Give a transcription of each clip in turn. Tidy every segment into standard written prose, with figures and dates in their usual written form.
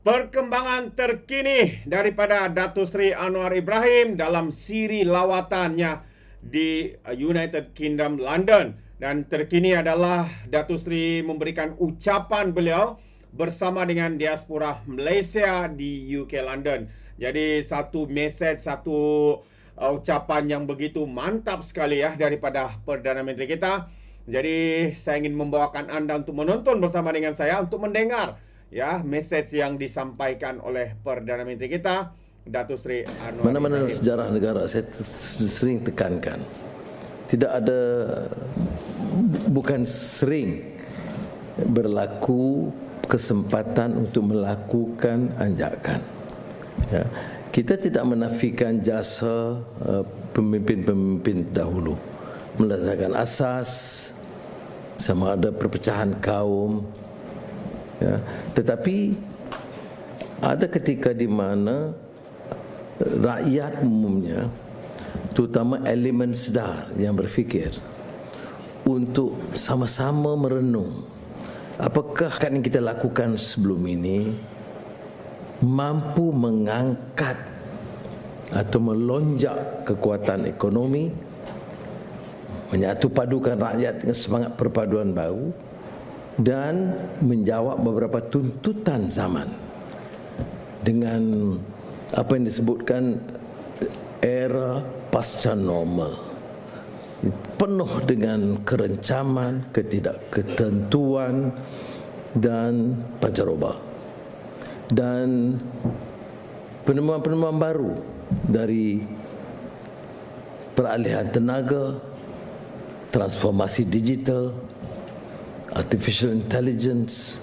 Perkembangan terkini daripada Datuk Seri Anwar Ibrahim dalam siri lawatannya di United Kingdom London. Dan terkini adalah Datuk Seri memberikan ucapan beliau bersama dengan Diaspura Malaysia di UK London. Jadi satu mesej, satu ucapan yang begitu mantap sekali ya daripada Perdana Menteri kita. Jadi saya ingin membawakan anda untuk menonton bersama dengan saya untuk mendengar ya mesej yang disampaikan oleh Perdana Menteri kita, Datuk Seri Anwar Ibrahim. Mana-mana sejarah negara saya sering tekankan, tidak ada, bukan sering berlaku kesempatan untuk melakukan anjakan. Ya. Kita tidak menafikan jasa pemimpin-pemimpin dahulu meletakkan asas sama ada perpecahan kaum. Ya. Tetapi ada ketika di mana rakyat umumnya, terutama elemen sedar yang berfikir, untuk sama-sama merenung apakah yang kita lakukan sebelum ini mampu mengangkat atau melonjak kekuatan ekonomi, menyatu padukan rakyat dengan semangat perpaduan baru, dan menjawab beberapa tuntutan zaman dengan apa yang disebutkan era pasca normal, penuh dengan kerencaman, ketidakketentuan dan pancaroba, dan penemuan-penemuan baru dari peralihan tenaga, transformasi digital, artificial intelligence,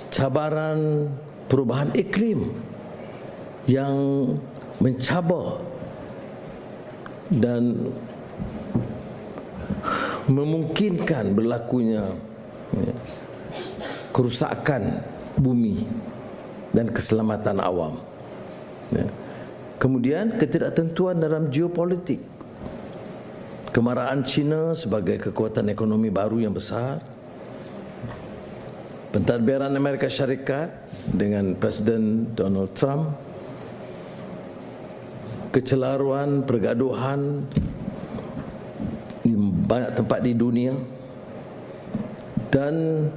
cabaran perubahan iklim yang mencabar dan memungkinkan berlakunya kerusakan bumi dan keselamatan awam. Kemudian ketidaktentuan dalam geopolitik, kemarahan China sebagai kekuatan ekonomi baru yang besar, pentadbiran Amerika Syarikat dengan Presiden Donald Trump, kecelaruan pergaduhan di banyak tempat di dunia, dan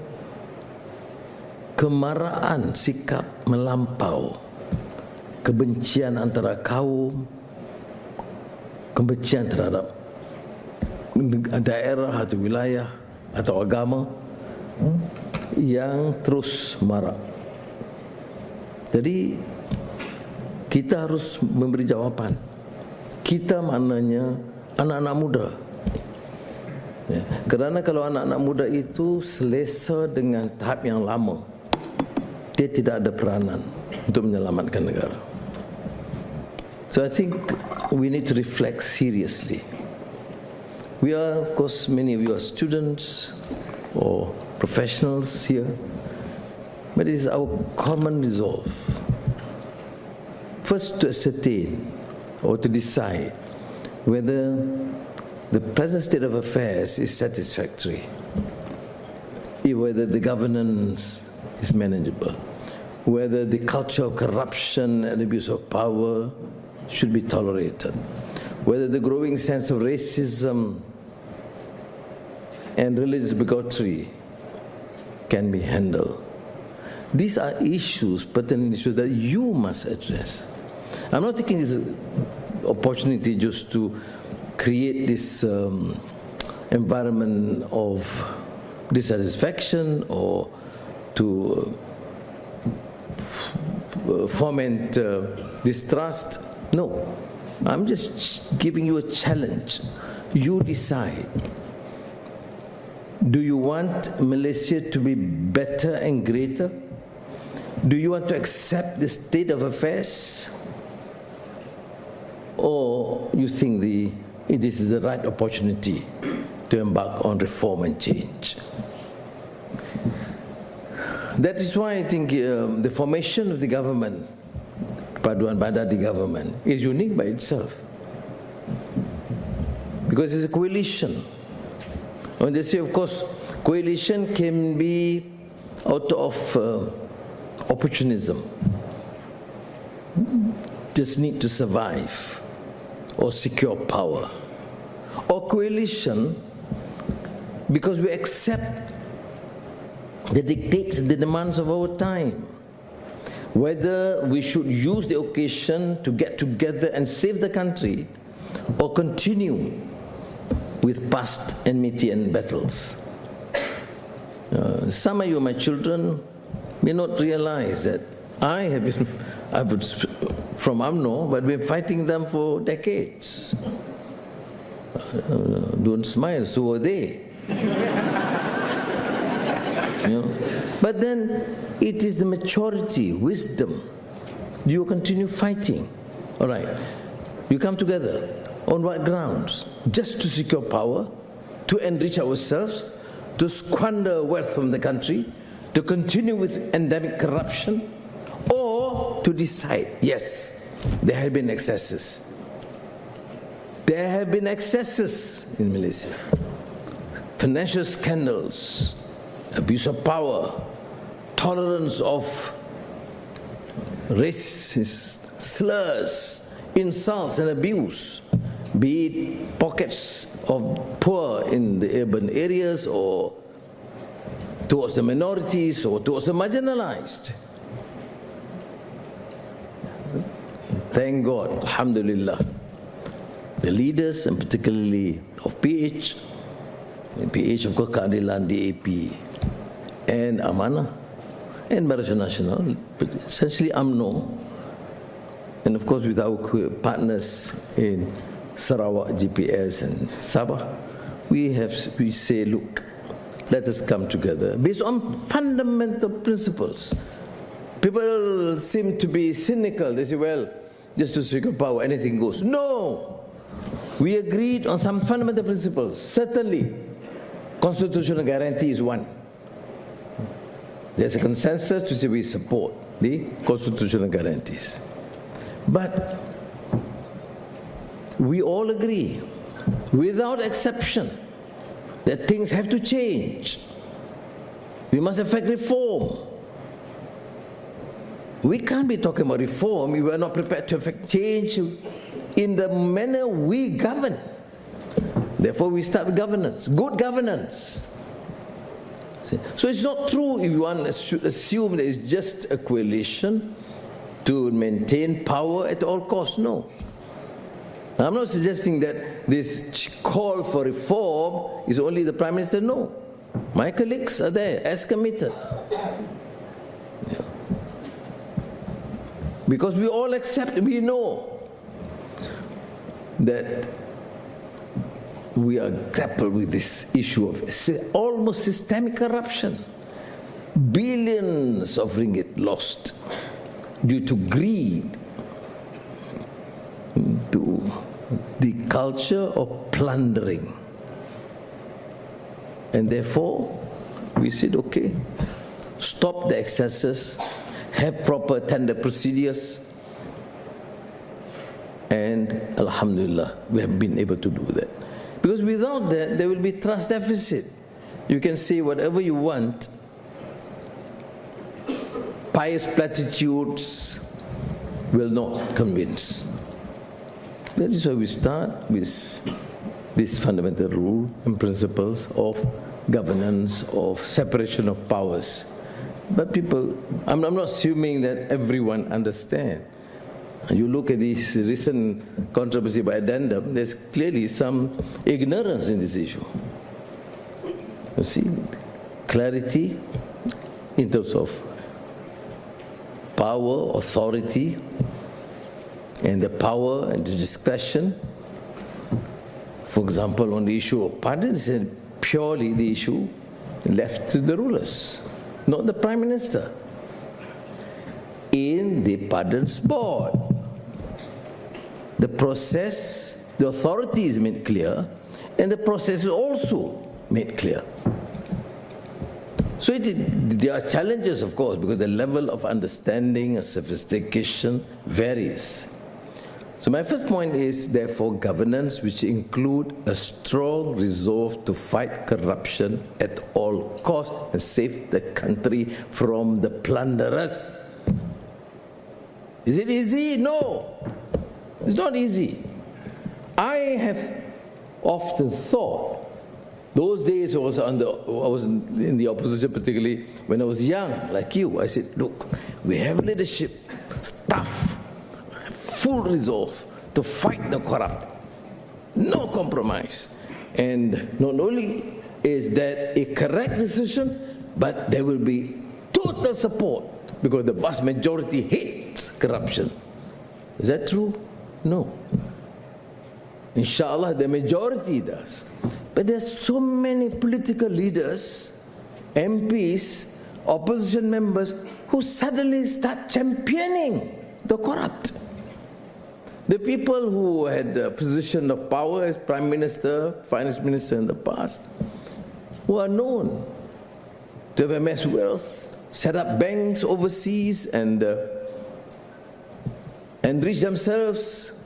kemarahan sikap melampau, kebencian antara kaum, kebencian terhadap daerah atau wilayah atau agama yang terus marak. Jadi kita harus memberi jawapan. Kita maknanya anak-anak muda. Ya, kerana kalau anak-anak muda itu selesa dengan tahap yang lama, dia tidak ada peranan untuk menyelamatkan negara. So I think we need to reflect seriously. We are, of course, many of you are students or professionals here, but it is our common resolve first to ascertain or to decide whether the present state of affairs is satisfactory, whether the governance is manageable, whether the culture of corruption and abuse of power should be tolerated, whether the growing sense of racism and religious bigotry can be handled. These are issues, pertinent issues that you must address. I'm not taking this opportunity just to create this environment of dissatisfaction or to foment distrust. No, I'm just giving you a challenge. You decide. Do you want Malaysia to be better and greater? Do you want to accept the state of affairs? Or you think it is the right opportunity to embark on reform and change? That is why I think the formation of the government, Paduan Bandar government, is unique by itself. Because it's a coalition. On the say, of course, coalition can be out of opportunism, just need to survive or secure power, or coalition because we accept the dictates and the demands of our time, whether we should use the occasion to get together and save the country or continue with past enmity and battles. Some of you, my children, may not realize that I have been, from UMNO, but been fighting them for decades. Don't smile, so are they. But then it is the maturity, wisdom. You continue fighting. All right. You come together. On what grounds? Just to secure power, to enrich ourselves, to squander wealth from the country, to continue with endemic corruption, or to decide, yes, there have been excesses. There have been excesses in Malaysia. Financial scandals, abuse of power, tolerance of racist slurs, insults and abuse, be it pockets of poor in the urban areas or towards the minorities or towards the marginalized. Thank God, alhamdulillah, the leaders, and particularly of PH of course, Keadilan, DAP, and Amanah, and Barisan Nasional, but essentially UMNO, and of course with our partners in Sarawak, GPS, and Sabah, we say, look, let us come together based on fundamental principles. People seem to be cynical. They say, well, just to secure power, anything goes. No! We agreed on some fundamental principles. Certainly, constitutional guarantee is one. There's a consensus to say we support the constitutional guarantees. But we all agree, without exception, that things have to change. We must effect reform. We can't be talking about reform if we are not prepared to effect change in the manner we govern. Therefore, we start with governance, good governance. So it's not true if one should assume that it's just a coalition to maintain power at all costs. No. I'm not suggesting that this call for reform is only the Prime Minister. No. My colleagues are there as committed. Yeah. Because we all accept, we know that we are grappled with this issue of almost systemic corruption. Billions of ringgit lost due to greed, to the culture of plundering. And therefore, we said, okay, stop the excesses, have proper tender procedures, and alhamdulillah, we have been able to do that. Because without that, there will be trust deficit. You can say whatever you want, pious platitudes will not convince. That is why we start with this fundamental rule and principles of governance, of separation of powers. But people, I'm not assuming that everyone understands. And you look at this recent controversy by addendum, there's clearly some ignorance in this issue. You see, clarity in terms of power, authority, and the power and the discretion. For example, on the issue of pardon, it's purely the issue left to the rulers, not the Prime Minister. In the pardons board, the process, the authority is made clear, and the process is also made clear. So there are challenges, of course, because the level of understanding and sophistication varies. So my first point is, therefore, governance which include a strong resolve to fight corruption at all costs and save the country from the plunderers. Is it easy? No. It's not easy. I have often thought, those days I was in the opposition, particularly when I was young, like you. I said, look, we have leadership, staff, full resolve to fight the corrupt. No compromise. And not only is that a correct decision, but there will be total support because the vast majority hates corruption. Is that true? No. Inshallah, the majority does. But there's so many political leaders, MPs, opposition members, who suddenly start championing the corrupt. The people who had a position of power as Prime Minister, Finance Minister in the past, who are known to have amassed wealth, set up banks overseas and enrich themselves.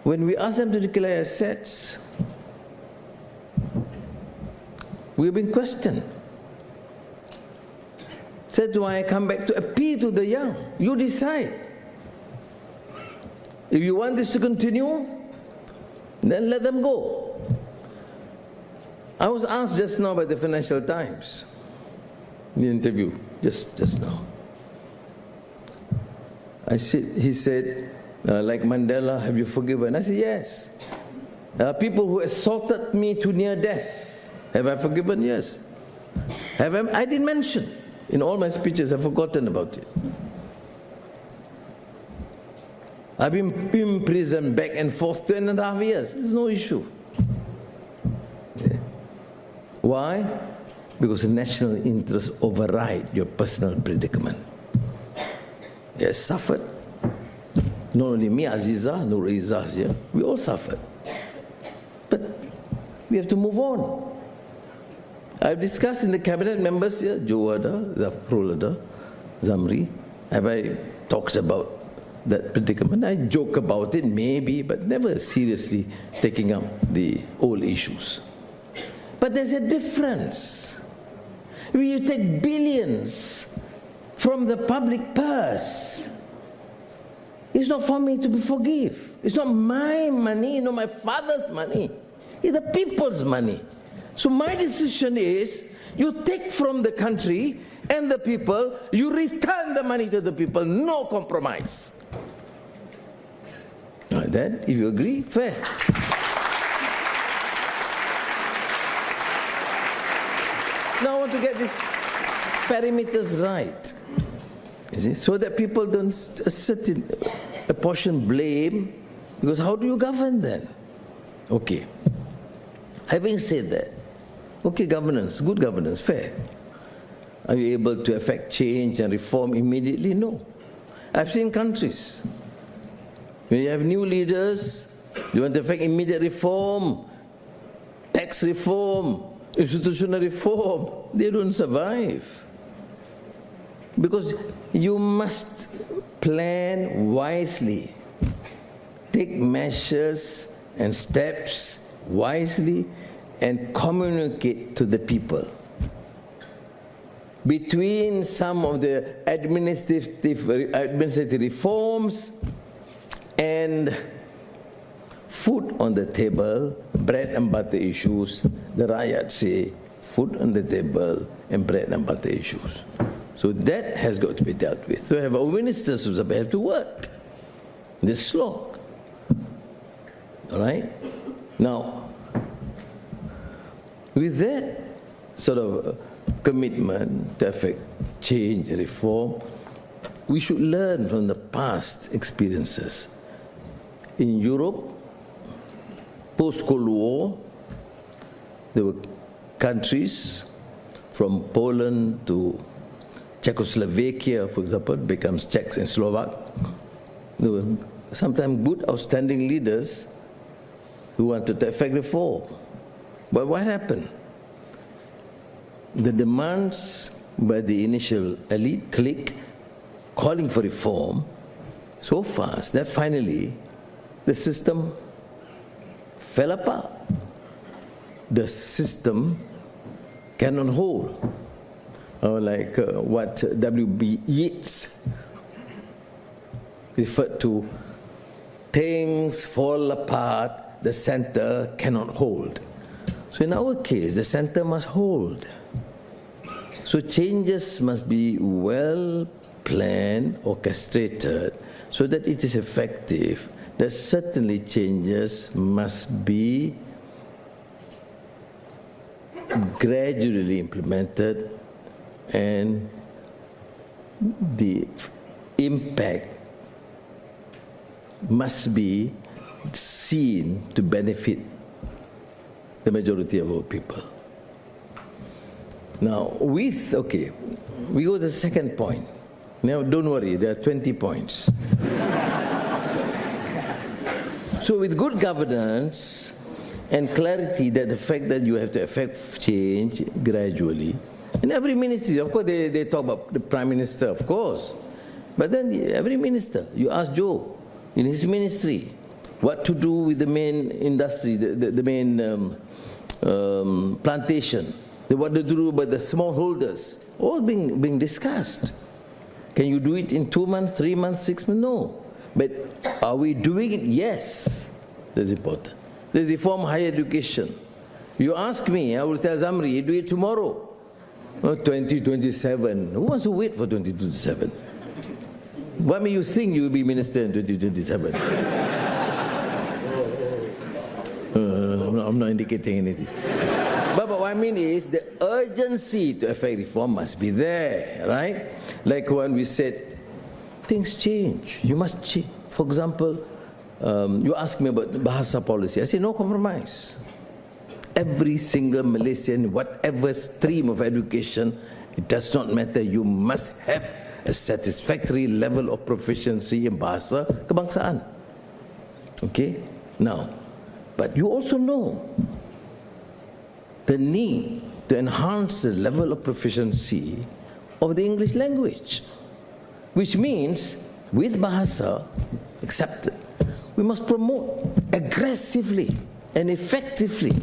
When we ask them to declare assets, we've been questioned. Said, do I come back to appeal to the young? You decide. If you want this to continue, then let them go. I was asked just now by the Financial Times, the interview, just now. He said, like Mandela, have you forgiven? I said, yes. People who assaulted me to near death, have I forgiven? Yes. I didn't mention. In all my speeches, I've forgotten about it. I've been in prison back and forth 2.5 years. There's no issue. Yeah. Why? Because the national interest override your personal predicament. Yes, suffered. Not only me, Aziza, Nur Izzah's here, we all suffered. But we have to move on. I've discussed in the cabinet members here, Jawada, Zafrulada, Zamri, have I talked about that predicament? I joke about it, maybe, but never seriously taking up the old issues. But there's a difference. When you take billions from the public purse, it's not for me to forgive. It's not my money, not my father's money. It's the people's money. So my decision is, you take from the country and the people, you return the money to the people, no compromise. Like that, if you agree, fair. Now I want to get these parameters right, you see, so that people don't apportion blame, because how do you govern then? Okay. Having said that, okay, governance, good governance, fair. Are you able to effect change and reform immediately? No. I've seen countries, when you have new leaders, you want to effect immediate reform, tax reform, institutional reform, they don't survive. Because you must plan wisely, take measures and steps wisely, and communicate to the people. Between some of the administrative reforms and food on the table, bread and butter issues, the Rakyat say, food on the table and bread and butter issues. So that has got to be dealt with. So we have our ministers who have to work this slog. All right? Now, with that sort of commitment to effect change, reform, we should learn from the past experiences. In Europe, post-Cold War, there were countries from Poland to Czechoslovakia, for example, becomes Czechs and Slovak. There were sometimes good, outstanding leaders who wanted to effect reform. But what happened? The demands by the initial elite clique calling for reform so fast that finally the system fell apart. The system cannot hold. Or like what W.B. Yeats referred to, things fall apart, the center cannot hold. So in our case, the center must hold. So changes must be well planned, orchestrated, so that it is effective. That certainly changes must be gradually implemented, and the impact must be seen to benefit the majority of our people. Now, we go to the second point. Now, don't worry, there are 20 points. So with good governance and clarity, that the fact that you have to effect change gradually, in every ministry, of course, they talk about the Prime Minister, of course, but then every minister, you ask Joe in his ministry what to do with the main industry, the main plantation, what to do with the smallholders, all being discussed. Can you do it in 2 months, 3 months, 6 months? No. But are we doing it? Yes. That's important. There's reform higher education. You ask me, I will tell Zamri, you do it tomorrow. 2027. Who wants to wait for 2027? What may you think you will be minister in 2027? I'm not indicating anything. But what I mean is the urgency to effect reform must be there, right? Like when we said, things change. You must change. For example, you ask me about Bahasa policy. I say, no compromise. Every single Malaysian, whatever stream of education, it does not matter. You must have a satisfactory level of proficiency in Bahasa Kebangsaan. Okay? Now, but you also know the need to enhance the level of proficiency of the English language, which means with Bahasa accepted, we must promote aggressively and effectively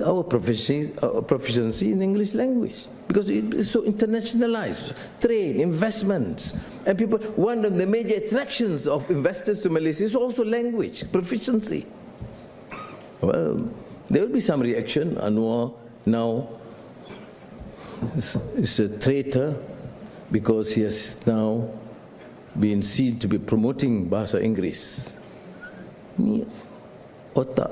our proficiency in English language, because it is so internationalized, trade, investments, and people, one of the major attractions of investors to Malaysia is also language, proficiency. Well, there will be some reaction. Anwar now is a traitor because he has now been seen to be promoting Bahasa Inggeris. Ni otak.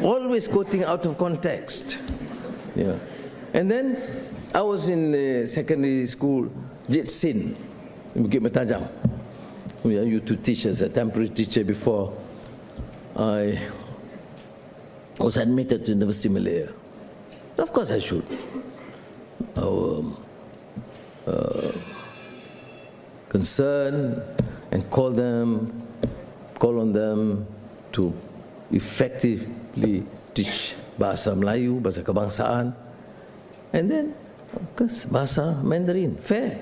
Always quoting out of context. Yeah. And then I was in secondary school, Jit Sin, in Bukit Mertajam. I used to teach as a temporary teacher before I was admitted to University of Malaya. Of course I should. Our concern and call on them to effectively teach Bahasa Melayu, Bahasa Kebangsaan, and then, of course, Bahasa Mandarin, fair.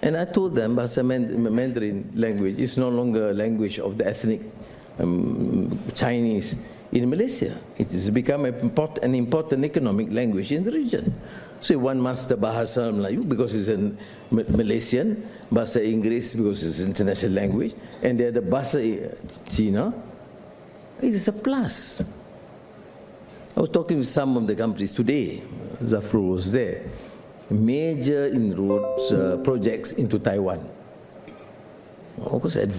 And I told them Bahasa Mandarin language is no longer a language of the ethnic Chinese in Malaysia. It has become an important economic language in the region. So one master Bahasa Melayu because it's a Malaysian, Bahasa Inggeris because it's an international language, and the other Bahasa Cina. It is a plus. I was talking with some of the companies today. Zafrul was there. Major inroads projects into Taiwan. Of course, an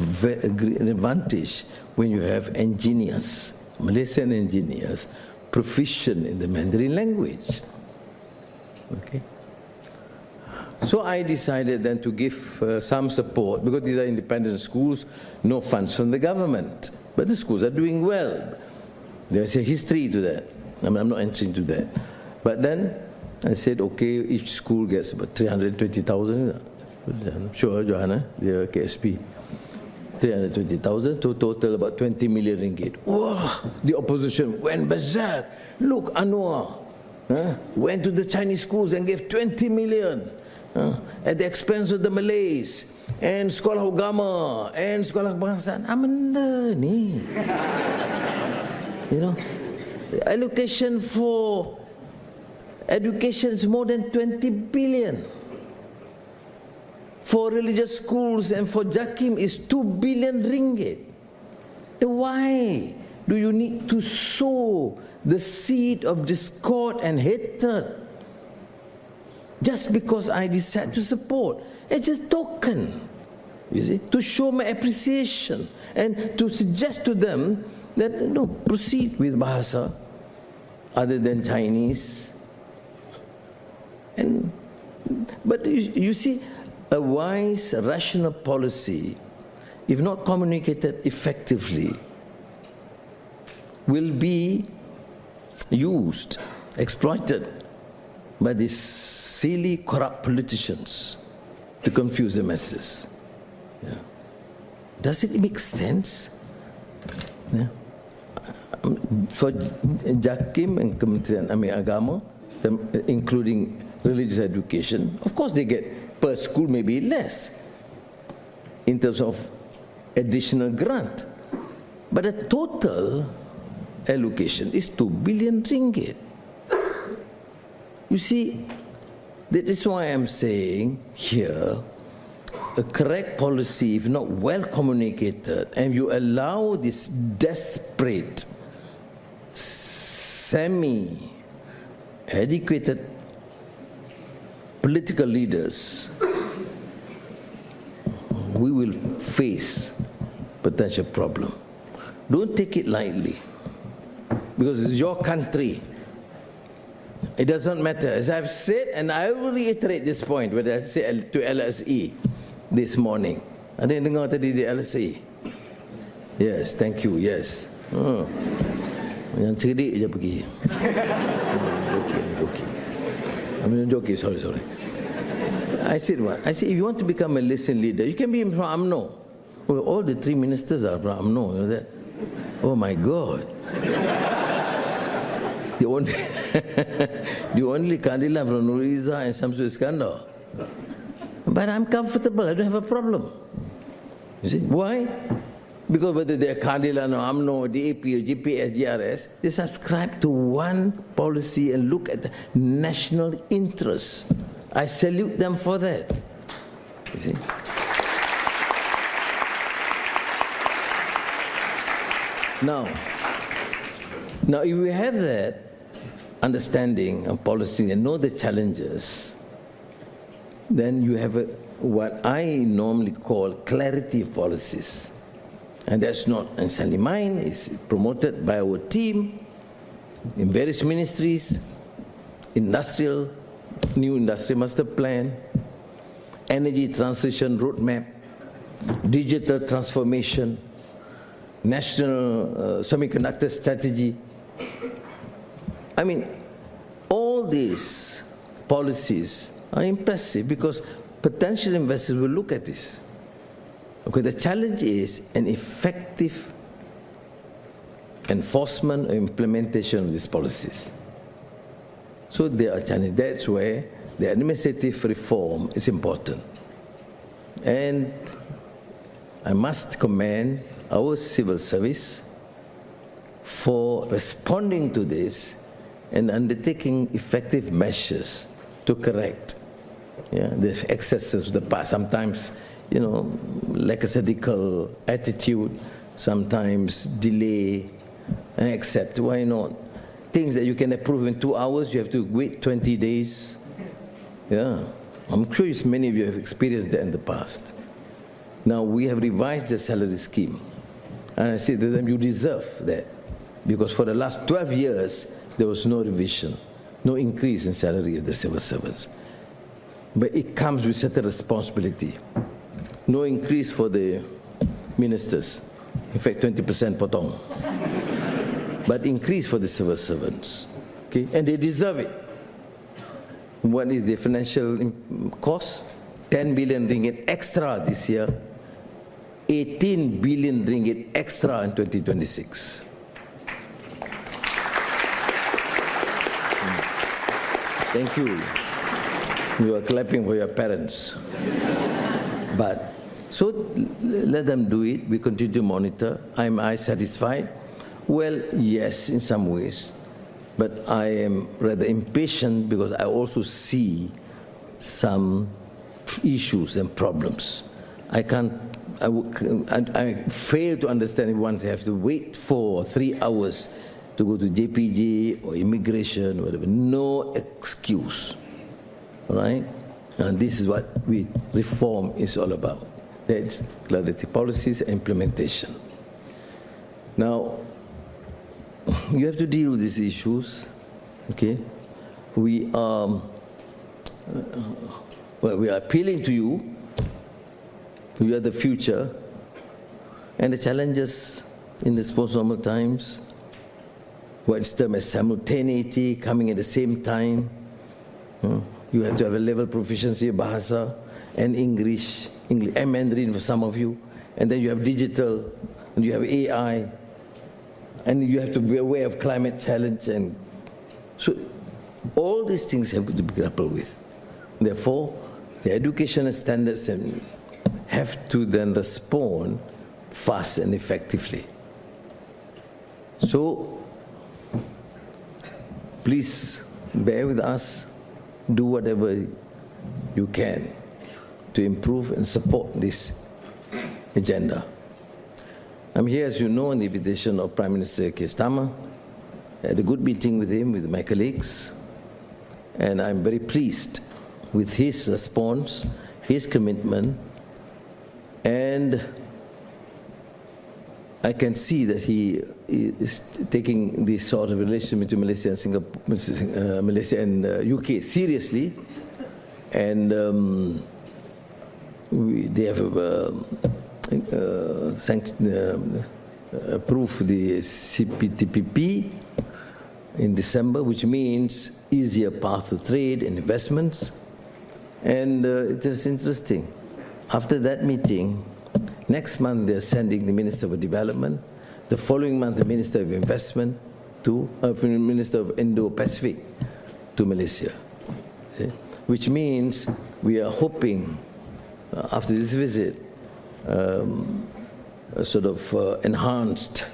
advantage when you have engineers, Malaysian engineers, proficient in the Mandarin language. Okay. So I decided then to give some support, because these are independent schools, no funds from the government. But the schools are doing well. There's a history to that. I'm not entering into that. But then I said, okay, each school gets about 320,000. I'm sure, Johanna, the KSP. 320,000 to total about 20 million ringgit. Wow, the opposition went berserk. Look, Anwar went to the Chinese schools and gave 20 million. at the expense of the Malays and sekolah agama and sekolah kebangsaan. Apa benda ni? You know, allocation for education is more than 20 billion. For religious schools and for JAKIM is 2 billion ringgit. Then why do you need to sow the seed of discord and hatred just because I decide to support? It's just token, you see, to show my appreciation and to suggest to them that, no, proceed with bahasa other than Chinese. But you see, a wise, rational policy, if not communicated effectively, will be used, exploited by these silly, corrupt politicians to confuse the masses. Yeah. Does it make sense? Yeah. For JAKIM and Kementerian Agama, including religious education, of course they get per school maybe less in terms of additional grant, but the total allocation is 2 billion ringgit. You see, that is why I'm saying here, a correct policy, if not well communicated, and you allow this desperate, semi-educated political leaders, we will face potential problem. Don't take it lightly, because it's your country. It doesn't matter. As I've said, and I will reiterate this point, what I said to LSE this morning. Ada yang dengar tadi di LSE? Yes, thank you, yes. Yang cerdik je pergi. I'm joking, sorry. I said what? I said, if you want to become a Malaysian leader, you can be from UMNO. Well, all the 3 ministers are from UMNO. You know that? Oh my God. The only Kandila from Nuriza and Samsul Iskandar. But I'm comfortable, I don't have a problem. You see? Why? Because whether they're Kandila or UMNO, DAP or GPS, GRS, they subscribe to one policy and look at the national interests. I salute them for that. You see? Now, if we have that understanding of policy and know the challenges, then you have what I normally call clarity of policies. And that's not necessarily mine, it's promoted by our team in various ministries, new industrial master plan, energy transition roadmap, digital transformation, national semiconductor strategy. I mean, all these policies are impressive because potential investors will look at this. Okay, the challenge is an effective enforcement or implementation of these policies. So there are challenges. That's where the administrative reform is important. And I must commend our civil service for responding to this and undertaking effective measures to correct the excesses of the past. Sometimes, lackadaisical attitude, sometimes delay, and accept. Why not? Things that you can approve in 2 hours, you have to wait 20 days. Yeah, I'm sure many of you have experienced that in the past. Now, we have revised the salary scheme. And I say to them, you deserve that. Because for the last 12 years, there was no revision, no increase in salary of the civil servants. But it comes with certain responsibility. No increase for the ministers. In fact, 20% potong. But increase for the civil servants. Okay? And they deserve it. What is the financial cost? 10 billion ringgit extra this year. 18 billion ringgit extra in 2026. Thank you. You are clapping for your parents. But, so let them do it. We continue to monitor. Am I satisfied? Well, yes, in some ways. But I am rather impatient because I also see some issues and problems. I fail to understand if one have to wait for 3 hours to go to JPJ or immigration, whatever. No excuse, all right? And this is what reform is all about. That's clarity, policies, and implementation. Now, you have to deal with these issues, okay? We are appealing to you. You are the future, and the challenges in this post-normal times, what's termed as simultaneity, coming at the same time. You have to have a level proficiency of Bahasa and English and Mandarin for some of you, and then you have digital, and you have AI, and you have to be aware of climate challenge, and so all these things have to be grappled with. Therefore, the educational standards have to then respond fast and effectively. So, please bear with us, do whatever you can to improve and support this agenda. I'm here, as you know, on the invitation of Prime Minister Kestama. I had a good meeting with him, with my colleagues, and I'm very pleased with his response, his commitment, and I can see that he is taking this sort of relationship between Malaysia and Singapore, Malaysia and UK seriously, and they have approved the CPTPP in December, which means easier path to trade and investments, and it is interesting. After that meeting, next month they're sending the Minister for Development, the following month the Minister of Investment to Minister of Indo-Pacific to Malaysia. See? Which means we are hoping after this visit a sort of enhanced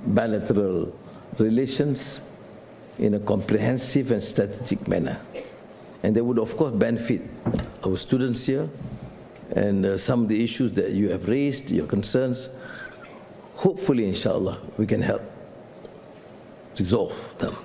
bilateral relations in a comprehensive and strategic manner. And they would of course benefit our students here, and some of the issues that you have raised, your concerns, hopefully, inshallah, we can help resolve them.